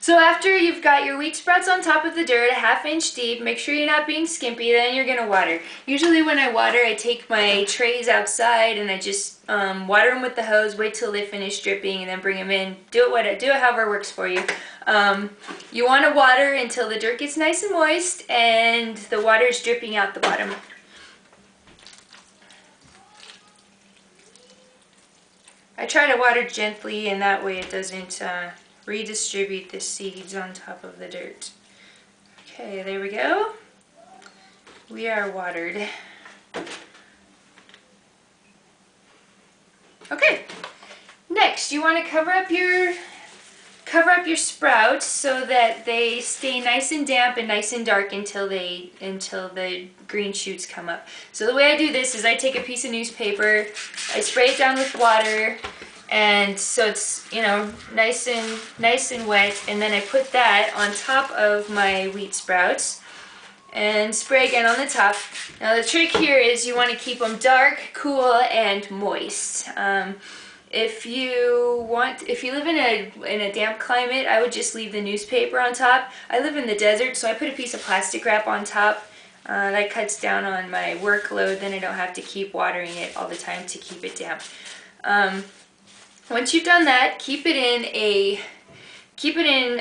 So after you've got your wheat sprouts on top of the dirt, a ½ inch deep, make sure you're not being skimpy, then you're going to water. Usually when I water, I take my trays outside and I just water them with the hose, wait till they finish dripping, and then bring them in. Do it however works for you. You want to water until the dirt gets nice and moist and the water is dripping out the bottom. I try to water gently, and that way it doesn't redistribute the seeds on top of the dirt. Okay, there we go. We are watered. Okay, next you want to cover up your sprouts so that they stay nice and damp and nice and dark until the green shoots come up. So the way I do this is I take a piece of newspaper, I spray it down with water, and so it's, you know, nice and wet, and then I put that on top of my wheat sprouts and spray again on the top. Now the trick here is you want to keep them dark, cool, and moist. If you live in a damp climate, I would just leave the newspaper on top. I live in the desert, so I put a piece of plastic wrap on top. That cuts down on my workload, then I don't have to keep watering it all the time to keep it damp. Once you've done that, keep it in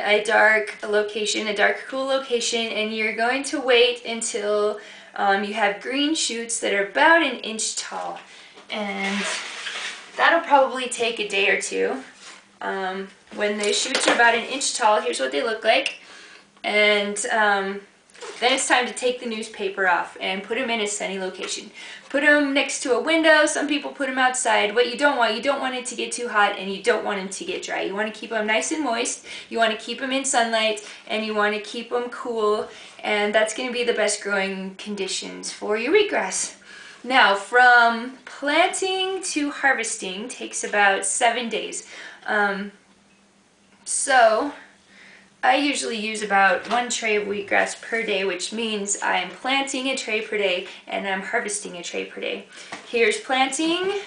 a dark location, a dark, cool location, and you're going to wait until you have green shoots that are about 1 inch tall. And that'll probably take a day or two. When the shoots are about 1 inch tall, here's what they look like. And then it's time to take the newspaper off and put them in a sunny location. Put them next to a window. Some people put them outside. What you don't want it to get too hot, and you don't want them to get dry. You want to keep them nice and moist. You want to keep them in sunlight, and you want to keep them cool, and that's going to be the best growing conditions for your wheatgrass. Now, from planting to harvesting takes about 7 days. So I usually use about 1 tray of wheatgrass per day, which means I'm planting a tray per day and I'm harvesting a tray per day. Here's planting,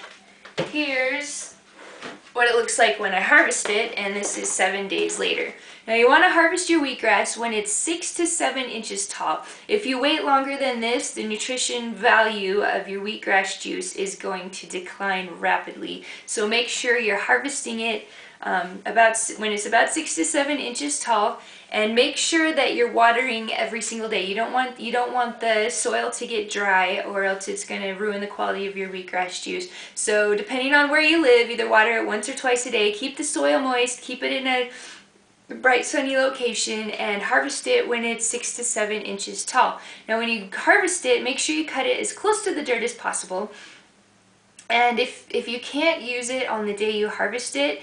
here's what it looks like when I harvest it, and this is 7 days later. Now you want to harvest your wheatgrass when it's 6 to 7 inches tall. If you wait longer than this, the nutrition value of your wheatgrass juice is going to decline rapidly. So make sure you're harvesting it when it's about 6 to 7 inches tall, and make sure that you're watering every single day. You don't want the soil to get dry, or else it's going to ruin the quality of your wheatgrass juice. So depending on where you live, either water it once or twice a day. Keep the soil moist, keep it in a bright sunny location, and harvest it when it's 6 to 7 inches tall. Now when you harvest it, make sure you cut it as close to the dirt as possible. And if you can't use it on the day you harvest it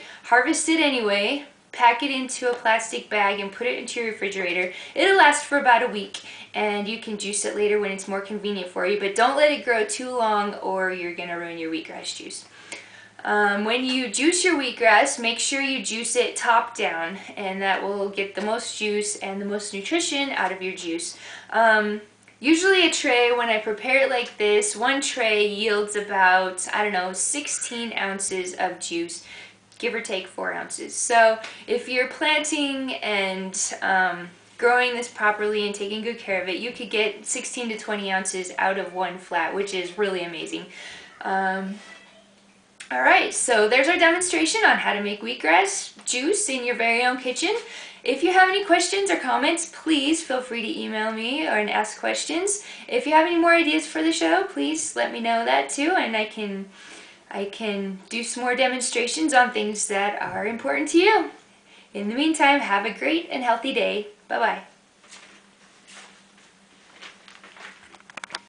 anyway. Pack it into a plastic bag and put it into your refrigerator. It'll last for about a week, and you can juice it later when it's more convenient for you, but don't let it grow too long or you're going to ruin your wheatgrass juice. When you juice your wheatgrass, make sure you juice it top down, and that will get the most juice and the most nutrition out of your juice. Usually a tray, when I prepare it like this, 1 tray yields about, I don't know, 16 ounces of juice, give or take 4 ounces. So if you're planting and growing this properly and taking good care of it, you could get 16 to 20 ounces out of 1 flat, which is really amazing. Alright, so there's our demonstration on how to make wheatgrass juice in your very own kitchen. If you have any questions or comments, please feel free to email me and ask questions. If you have any more ideas for the show, please let me know that too, and I can do some more demonstrations on things that are important to you. In the meantime, have a great and healthy day. Bye-bye.